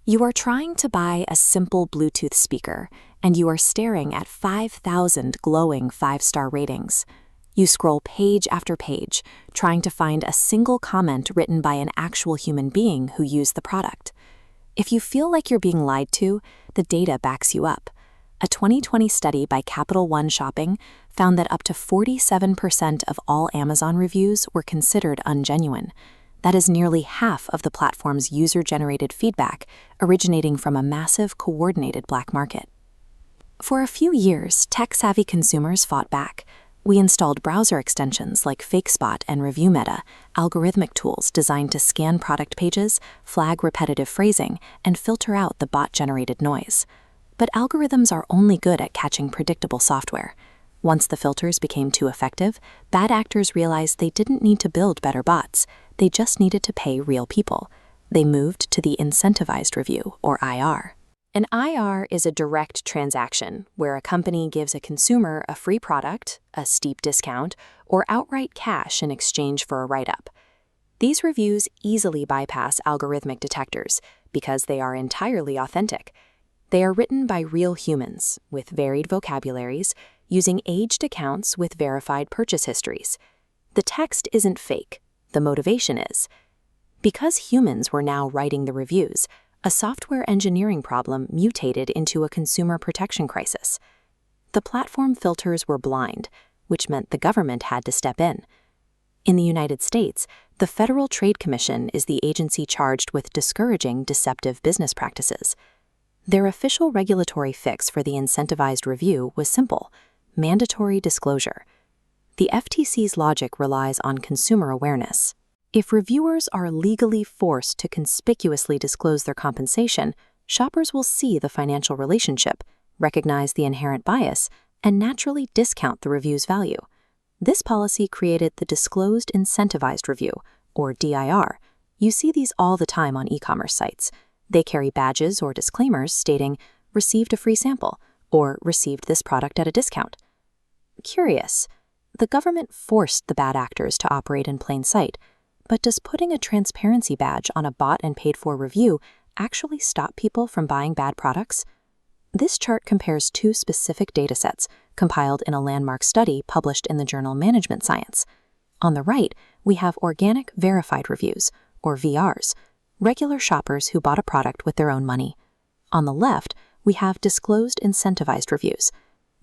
You are trying to buy a simple Bluetooth speaker, and you are staring at 5,000 glowing 5-star ratings. You scroll page after page, trying to find a single comment written by an actual human being who used the product. If you feel like you're being lied to, the data backs you up. A 2020 study by Capital One Shopping found that up to 47% of all Amazon reviews were considered ungenuine. That is nearly half of the platform's user-generated feedback originating from a massive, coordinated black market. For a few years, tech-savvy consumers fought back. We installed browser extensions like FakeSpot and ReviewMeta, algorithmic tools designed to scan product pages, flag repetitive phrasing, and filter out the bot-generated noise. But algorithms are only good at catching predictable software. Once the filters became too effective, bad actors realized they didn't need to build better bots. They just needed to pay real people. They moved to the incentivized review, or IR. An IR is a direct transaction where a company gives a consumer a free product, a steep discount, or outright cash in exchange for a write-up. These reviews easily bypass algorithmic detectors because they are entirely authentic. They are written by real humans with varied vocabularies, using aged accounts with verified purchase histories. The text isn't fake, the motivation is. Because humans were now writing the reviews, a software engineering problem mutated into a consumer protection crisis. The platform filters were blind, which meant the government had to step in. In the United States, the Federal Trade Commission is the agency charged with discouraging deceptive business practices. Their official regulatory fix for the incentivized review was simple: mandatory disclosure. The FTC's logic relies on consumer awareness. If reviewers are legally forced to conspicuously disclose their compensation, shoppers will see the financial relationship, recognize the inherent bias, and naturally discount the review's value. This policy created the disclosed incentivized review, or DIR. You see these all the time on e-commerce sites. They carry badges or disclaimers stating, "Received a free sample," or "Received this product at a discount." Curious, the government forced the bad actors to operate in plain sight, but does putting a transparency badge on a bought and paid-for review actually stop people from buying bad products? This chart compares two specific datasets compiled in a landmark study published in the journal Management Science. On the right, we have organic verified reviews, or VRs, regular shoppers who bought a product with their own money. On the left, we have disclosed incentivized reviews.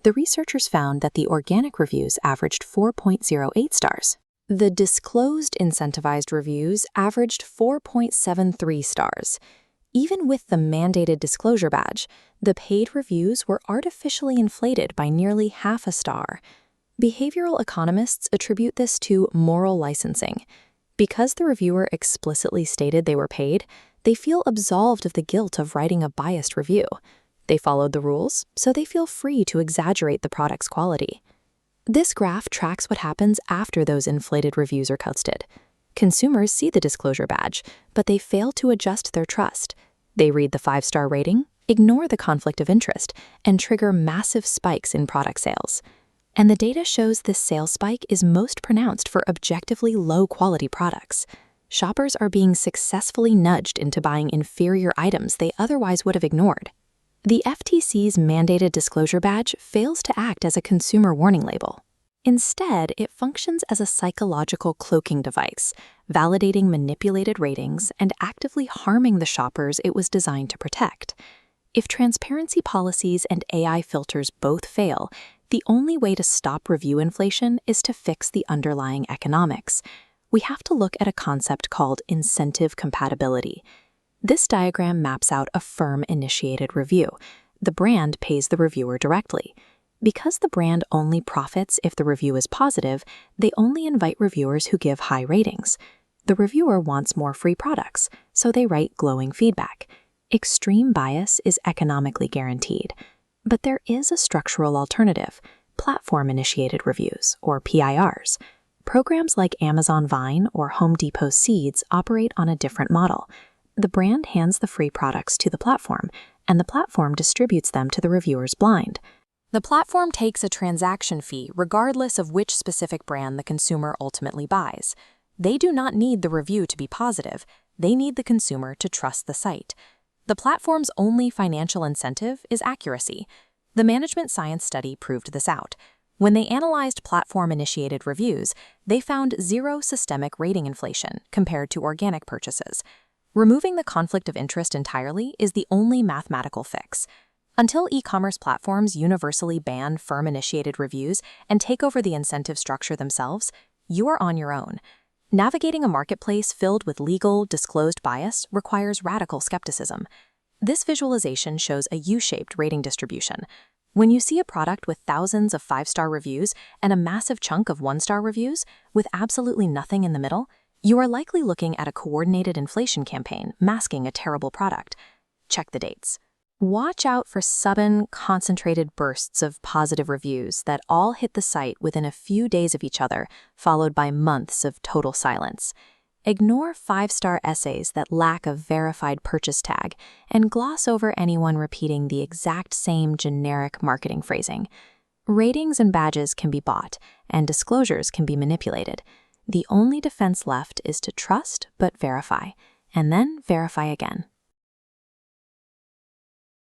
The researchers found that the organic reviews averaged 4.08 stars. The disclosed incentivized reviews averaged 4.73 stars. Even with the mandated disclosure badge, the paid reviews were artificially inflated by nearly half a star. Behavioral economists attribute this to moral licensing. Because the reviewer explicitly stated they were paid, they feel absolved of the guilt of writing a biased review. They followed the rules, so they feel free to exaggerate the product's quality. This graph tracks what happens after those inflated reviews are posted. Consumers see the disclosure badge, but they fail to adjust their trust. They read the 5-star rating, ignore the conflict of interest, and trigger massive spikes in product sales. And the data shows this sales spike is most pronounced for objectively low-quality products. Shoppers are being successfully nudged into buying inferior items they otherwise would have ignored. The FTC's mandated disclosure badge fails to act as a consumer warning label. Instead, it functions as a psychological cloaking device, validating manipulated ratings and actively harming the shoppers it was designed to protect. If transparency policies and AI filters both fail, the only way to stop review inflation is to fix the underlying economics. We have to look at a concept called incentive compatibility. This diagram maps out a firm-initiated review. The brand pays the reviewer directly. Because the brand only profits if the review is positive, they only invite reviewers who give high ratings. The reviewer wants more free products, so they write glowing feedback. Extreme bias is economically guaranteed. But there is a structural alternative: platform-initiated reviews, or PIRs. Programs like Amazon Vine or Home Depot Seeds operate on a different model. The brand hands the free products to the platform, and the platform distributes them to the reviewers blind. The platform takes a transaction fee regardless of which specific brand the consumer ultimately buys. They do not need the review to be positive. They need the consumer to trust the site. The platform's only financial incentive is accuracy. The management science study proved this out. When they analyzed platform-initiated reviews, they found zero systemic rating inflation compared to organic purchases. Removing the conflict of interest entirely is the only mathematical fix. Until e-commerce platforms universally ban firm-initiated reviews and take over the incentive structure themselves, you are on your own. Navigating a marketplace filled with legal, disclosed bias requires radical skepticism. This visualization shows a U-shaped rating distribution. When you see a product with thousands of 5-star reviews and a massive chunk of 1-star reviews, with absolutely nothing in the middle, you are likely looking at a coordinated inflation campaign masking a terrible product. Check the dates. Watch out for sudden, concentrated bursts of positive reviews that all hit the site within a few days of each other, followed by months of total silence. Ignore 5-star essays that lack a verified purchase tag, and gloss over anyone repeating the exact same generic marketing phrasing. Ratings and badges can be bought, and disclosures can be manipulated. The only defense left is to trust but verify, and then verify again.